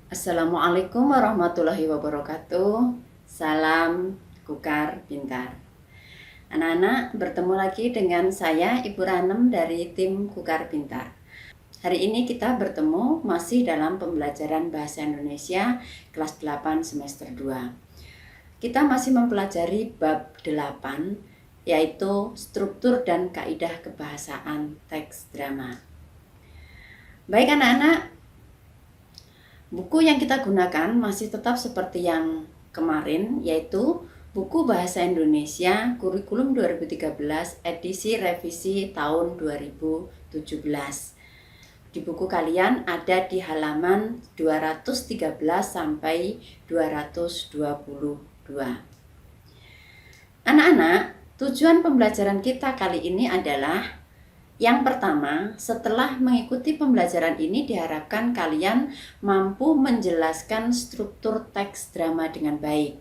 Assalamualaikum warahmatullahi wabarakatuh. Salam Kukar Pintar. Anak-anak, bertemu lagi dengan saya Ibu Ranem dari tim Kukar Pintar. Hari ini kita bertemu masih dalam pembelajaran Bahasa Indonesia kelas 8 semester 2. Kita masih mempelajari bab 8, yaitu struktur dan kaidah kebahasaan teks drama. Baik anak-anak, buku yang kita gunakan masih tetap seperti yang kemarin, yaitu buku Bahasa Indonesia Kurikulum 2013 edisi revisi tahun 2017. Di buku kalian ada di halaman 213 sampai 222. Anak-anak, tujuan pembelajaran kita kali ini adalah yang pertama, setelah mengikuti pembelajaran ini diharapkan kalian mampu menjelaskan struktur teks drama dengan baik.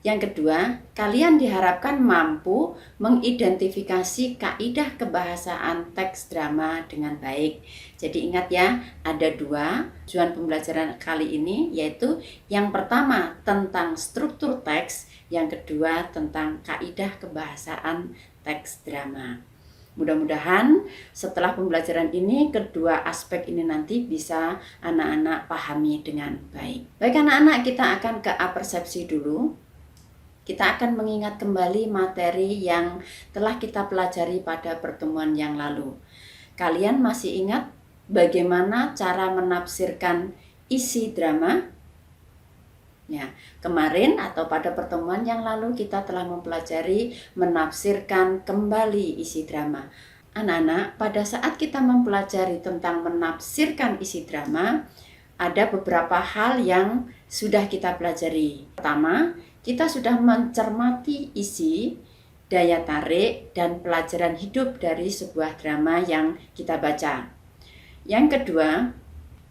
Yang kedua, kalian diharapkan mampu mengidentifikasi kaidah kebahasaan teks drama dengan baik. Jadi ingat ya, ada dua tujuan pembelajaran kali ini, yaitu yang pertama tentang struktur teks, yang kedua tentang kaidah kebahasaan teks drama. Mudah-mudahan setelah pembelajaran ini kedua aspek ini nanti bisa anak-anak pahami dengan baik. Baik anak-anak, kita akan ke apersepsi dulu. Kita akan mengingat kembali materi yang telah kita pelajari pada pertemuan yang lalu. Kalian masih ingat bagaimana cara menafsirkan isi drama? Ya, kemarin atau pada pertemuan yang lalu kita telah mempelajari menafsirkan kembali isi drama. Anak-anak, pada saat kita mempelajari tentang menafsirkan isi drama, ada beberapa hal yang sudah kita pelajari. Pertama, kita sudah mencermati isi, daya tarik, dan pelajaran hidup dari sebuah drama yang kita baca. Yang kedua,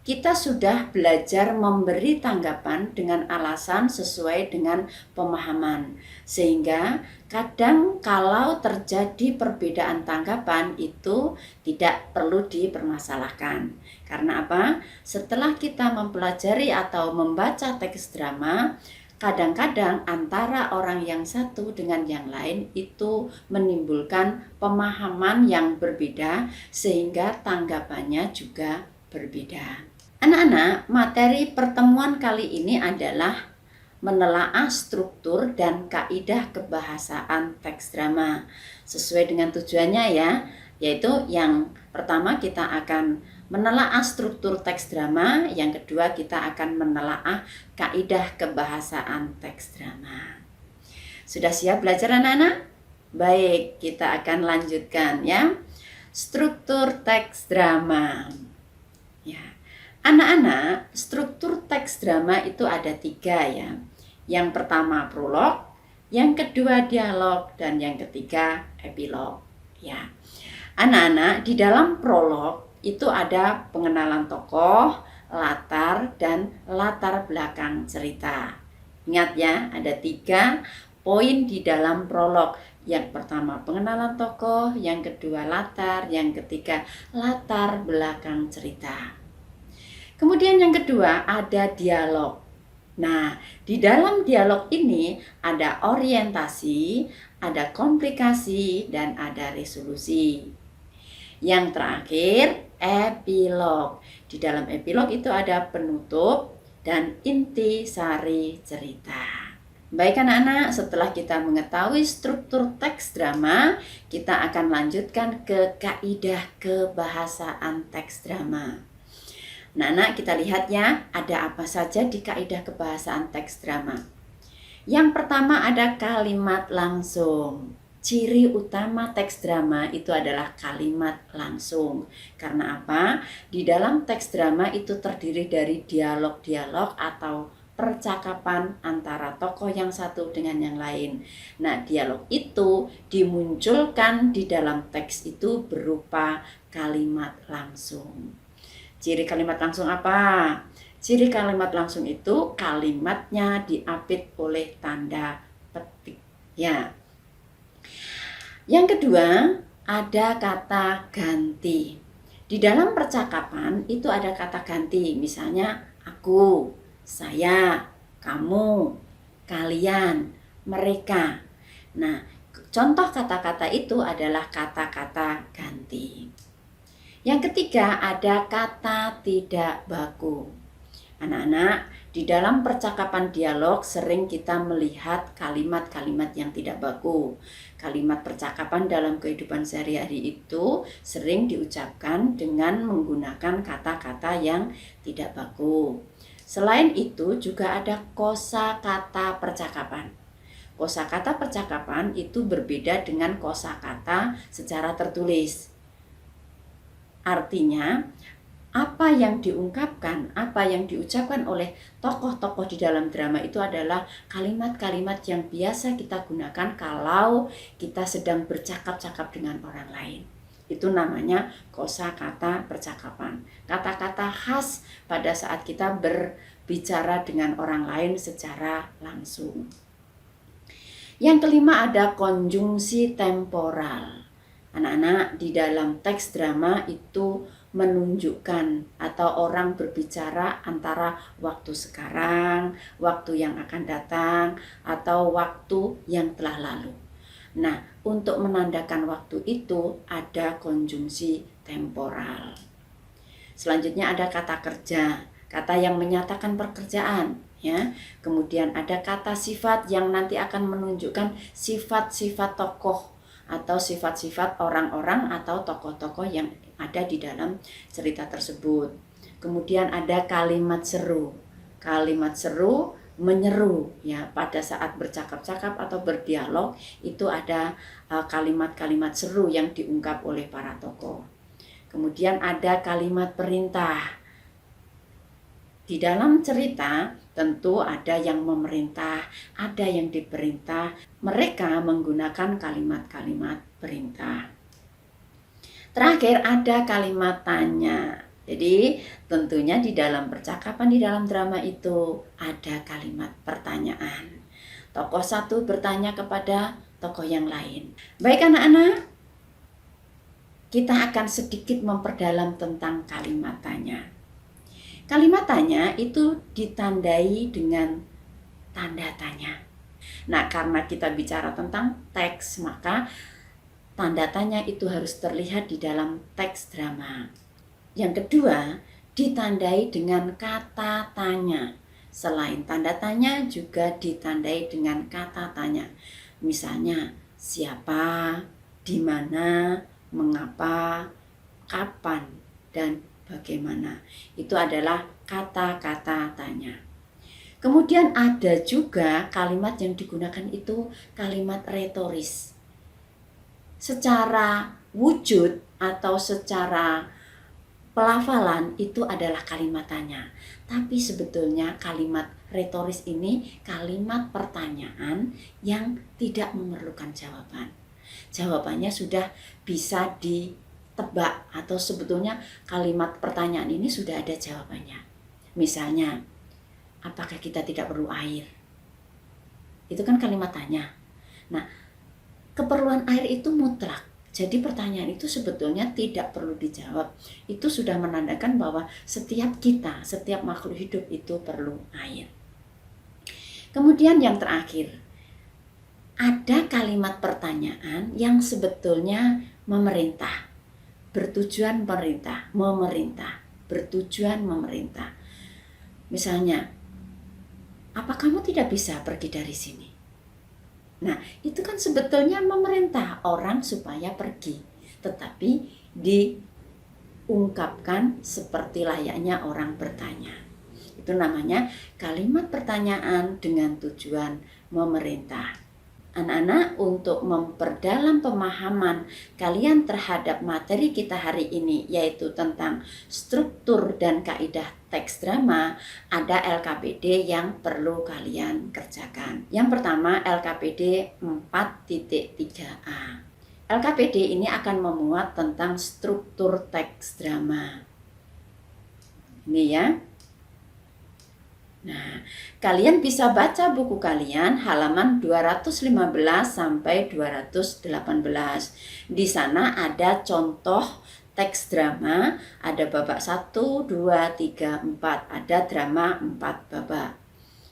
kita sudah belajar memberi tanggapan dengan alasan sesuai dengan pemahaman. Sehingga kadang kalau terjadi perbedaan tanggapan itu tidak perlu dipermasalahkan. Karena apa? Setelah kita mempelajari atau membaca teks drama, kadang-kadang antara orang yang satu dengan yang lain itu menimbulkan pemahaman yang berbeda sehingga tanggapannya juga berbeda. Anak-anak, materi pertemuan kali ini adalah menelaah struktur dan kaidah kebahasaan teks drama. Sesuai dengan tujuannya ya, yaitu yang pertama kita akan menelaah struktur teks drama, yang kedua kita akan menelaah kaidah kebahasaan teks drama. Sudah siap belajar anak-anak? Baik, kita akan lanjutkan ya. Struktur teks drama. Ya. Anak-anak, struktur teks drama itu ada 3 ya. Yang pertama prolog, yang kedua dialog, dan yang ketiga epilog. Ya. Anak-anak, di dalam prolog itu ada pengenalan tokoh, latar, dan latar belakang cerita. Ingat ya, ada 3 poin di dalam prolog. Yang pertama pengenalan tokoh, yang kedua latar, yang ketiga latar belakang cerita. Kemudian yang kedua ada dialog. Nah, di dalam dialog ini ada orientasi, ada komplikasi, dan ada resolusi. Yang terakhir, epilog. Di dalam epilog itu ada penutup dan inti sari cerita. Baik anak-anak, setelah kita mengetahui struktur teks drama, kita akan lanjutkan ke kaidah kebahasaan teks drama. Nah, kita lihat ya, ada apa saja di kaidah kebahasaan teks drama. Yang pertama ada kalimat langsung. Ciri utama teks drama itu adalah kalimat langsung. Karena apa? Di dalam teks drama itu terdiri dari dialog-dialog atau percakapan antara tokoh yang satu dengan yang lain. Nah, dialog itu dimunculkan di dalam teks itu berupa kalimat langsung. Ciri kalimat langsung apa? Ciri kalimat langsung itu kalimatnya diapit oleh tanda petik. Ya. Yang kedua, ada kata ganti. Di dalam percakapan itu ada kata ganti, misalnya aku, saya, kamu, kalian, mereka. Nah, contoh kata-kata itu adalah kata-kata ganti. Yang ketiga ada kata tidak baku. Anak-anak, di dalam percakapan dialog sering kita melihat kalimat-kalimat yang tidak baku. Kalimat percakapan dalam kehidupan sehari-hari itu sering diucapkan dengan menggunakan kata-kata yang tidak baku. Selain itu juga ada kosakata percakapan. Kosakata percakapan itu berbeda dengan kosakata secara tertulis. Artinya, apa yang diungkapkan, apa yang diucapkan oleh tokoh-tokoh di dalam drama itu adalah kalimat-kalimat yang biasa kita gunakan kalau kita sedang bercakap-cakap dengan orang lain. Itu namanya kosakata percakapan. Kata-kata khas pada saat kita berbicara dengan orang lain secara langsung. Yang kelima ada konjungsi temporal. Anak-anak, di dalam teks drama itu menunjukkan atau orang berbicara antara waktu sekarang, waktu yang akan datang, atau waktu yang telah lalu. Nah, untuk menandakan waktu itu ada konjungsi temporal. Selanjutnya ada kata kerja, kata yang menyatakan pekerjaan, ya. Kemudian ada kata sifat yang nanti akan menunjukkan sifat-sifat tokoh atau sifat-sifat orang-orang atau tokoh-tokoh yang ada di dalam cerita tersebut. Kemudian ada kalimat seru. Kalimat seru menyeru, ya, pada saat bercakap-cakap atau berdialog itu ada kalimat-kalimat seru yang diungkap oleh para tokoh. Kemudian ada kalimat perintah. Di dalam cerita tentu ada yang memerintah, ada yang diperintah. Mereka menggunakan kalimat-kalimat perintah. Terakhir ada kalimat tanya. Jadi tentunya di dalam percakapan di dalam drama itu ada kalimat pertanyaan. Tokoh satu bertanya kepada tokoh yang lain. Baik anak-anak, kita akan sedikit memperdalam tentang kalimat tanya. Kalimat tanya itu ditandai dengan tanda tanya. Nah, karena kita bicara tentang teks, maka tanda tanya itu harus terlihat di dalam teks drama. Yang kedua, ditandai dengan kata tanya. Selain tanda tanya, juga ditandai dengan kata tanya. Misalnya, siapa, di mana, mengapa, kapan, dan bagaimana. Itu adalah kata-kata tanya. Kemudian ada juga kalimat yang digunakan itu kalimat retoris. Secara wujud atau secara pelafalan itu adalah kalimat tanya. Tapi sebetulnya kalimat retoris ini kalimat pertanyaan yang tidak memerlukan jawaban. Jawabannya sudah bisa ditebak atau sebetulnya kalimat pertanyaan ini sudah ada jawabannya. Misalnya, apakah kita tidak perlu air? Itu kan kalimat tanya. Nah, keperluan air itu mutlak. Jadi pertanyaan itu sebetulnya tidak perlu dijawab. Itu sudah menandakan bahwa setiap kita, setiap makhluk hidup itu perlu air. Kemudian yang terakhir, ada kalimat pertanyaan yang sebetulnya memerintah. Bertujuan memerintah, bertujuan memerintah. Misalnya, apa kamu tidak bisa pergi dari sini? Nah, itu kan sebetulnya memerintah orang supaya pergi, tetapi diungkapkan seperti layaknya orang bertanya. Itu namanya kalimat pertanyaan dengan tujuan memerintah. Anak-anak, untuk memperdalam pemahaman kalian terhadap materi kita hari ini, yaitu tentang struktur dan kaidah teks drama, ada LKPD yang perlu kalian kerjakan. Yang pertama, LKPD 4.3a. LKPD ini akan memuat tentang struktur teks drama. Ini ya. Nah, kalian bisa baca buku kalian halaman 215 sampai 218. Di sana ada contoh teks drama ada babak 1, 2, 3, 4. Ada drama 4 babak.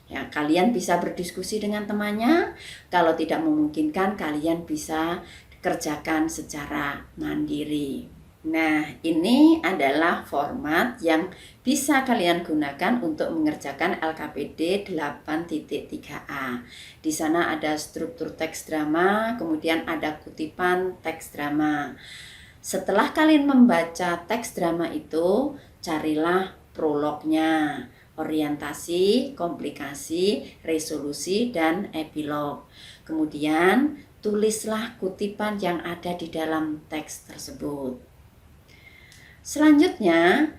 Ya, kalian bisa berdiskusi dengan temannya. Kalau tidak memungkinkan, kalian bisa kerjakan secara mandiri. Nah, ini adalah format yang bisa kalian gunakan untuk mengerjakan LKPD 8.3a. Di sana ada struktur teks drama, kemudian ada kutipan teks drama. Setelah kalian membaca teks drama itu, carilah prolognya, orientasi, komplikasi, resolusi, dan epilog. Kemudian tulislah kutipan yang ada di dalam teks tersebut. Selanjutnya,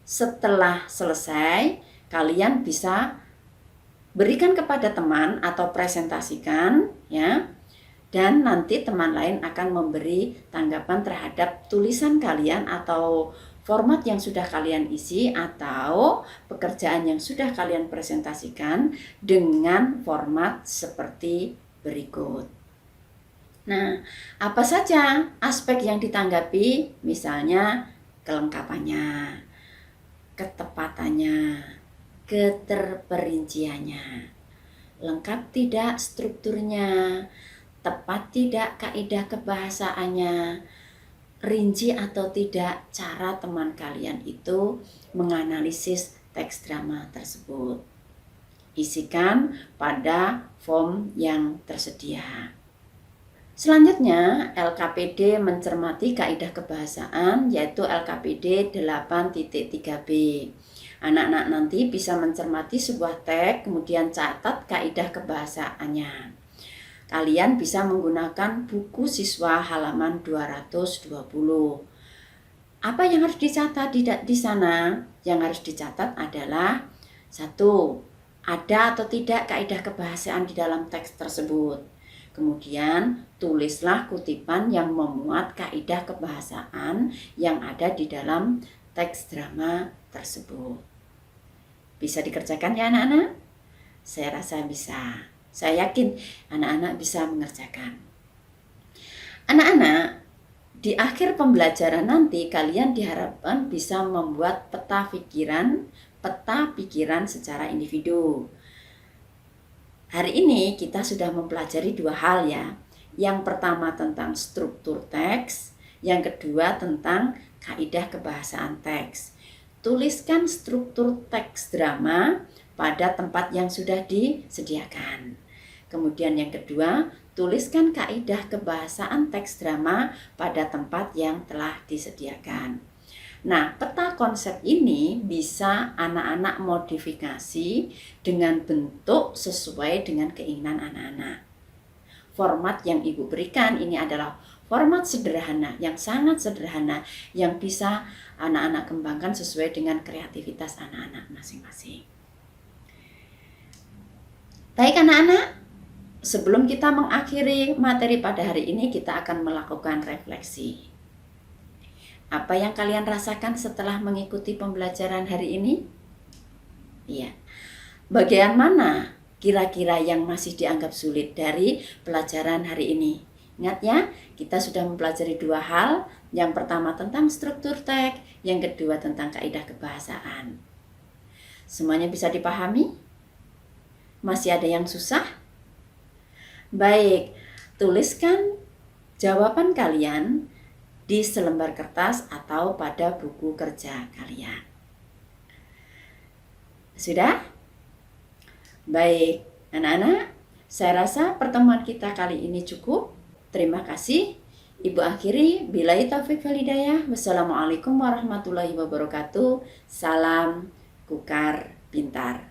setelah selesai, kalian bisa berikan kepada teman atau presentasikan, ya. Dan nanti teman lain akan memberi tanggapan terhadap tulisan kalian atau format yang sudah kalian isi atau pekerjaan yang sudah kalian presentasikan dengan format seperti berikut. Nah, apa saja aspek yang ditanggapi? Misalnya kelengkapannya, ketepatannya, keterperinciannya, lengkap tidak strukturnya, tepat tidak kaidah kebahasaannya, rinci atau tidak cara teman kalian itu menganalisis teks drama tersebut. Isikan pada form yang tersedia. Selanjutnya, LKPD mencermati kaidah kebahasaan, yaitu LKPD 8.3b. Anak-anak nanti bisa mencermati sebuah teks, kemudian catat kaidah kebahasaannya. Kalian bisa menggunakan buku siswa halaman 220. Apa yang harus dicatat di sana? Yang harus dicatat adalah 1. Ada atau tidak kaidah kebahasaan di dalam teks tersebut. Kemudian tulislah kutipan yang memuat kaidah kebahasaan yang ada di dalam teks drama tersebut. Bisa dikerjakan ya anak-anak? Saya rasa bisa. Saya yakin anak-anak bisa mengerjakan. Anak-anak, di akhir pembelajaran nanti kalian diharapkan bisa membuat peta pikiran secara individu. Hari ini kita sudah mempelajari 2 hal ya. Yang pertama tentang struktur teks, yang kedua tentang kaidah kebahasaan teks. Tuliskan struktur teks drama pada tempat yang sudah disediakan. Kemudian yang kedua, tuliskan kaidah kebahasaan teks drama pada tempat yang telah disediakan. Nah, peta konsep ini bisa anak-anak modifikasi dengan bentuk sesuai dengan keinginan anak-anak. Format yang Ibu berikan ini adalah format sederhana, yang sangat sederhana, yang bisa anak-anak kembangkan sesuai dengan kreativitas anak-anak masing-masing. Baik anak-anak, sebelum kita mengakhiri materi pada hari ini, kita akan melakukan refleksi. Apa yang kalian rasakan setelah mengikuti pembelajaran hari ini? Iya. Bagian mana kira-kira yang masih dianggap sulit dari pelajaran hari ini? Ingat ya, kita sudah mempelajari 2 hal. Yang pertama tentang struktur teks, yang kedua tentang kaidah kebahasaan. Semuanya bisa dipahami? Masih ada yang susah? Baik, tuliskan jawaban kalian di selembar kertas atau pada buku kerja kalian. Sudah? Baik, anak-anak, saya rasa pertemuan kita kali ini cukup. Terima kasih. Ibu akhiri, billahi taufiq wal hidayah. Wassalamualaikum warahmatullahi wabarakatuh. Salam Kukar Pintar.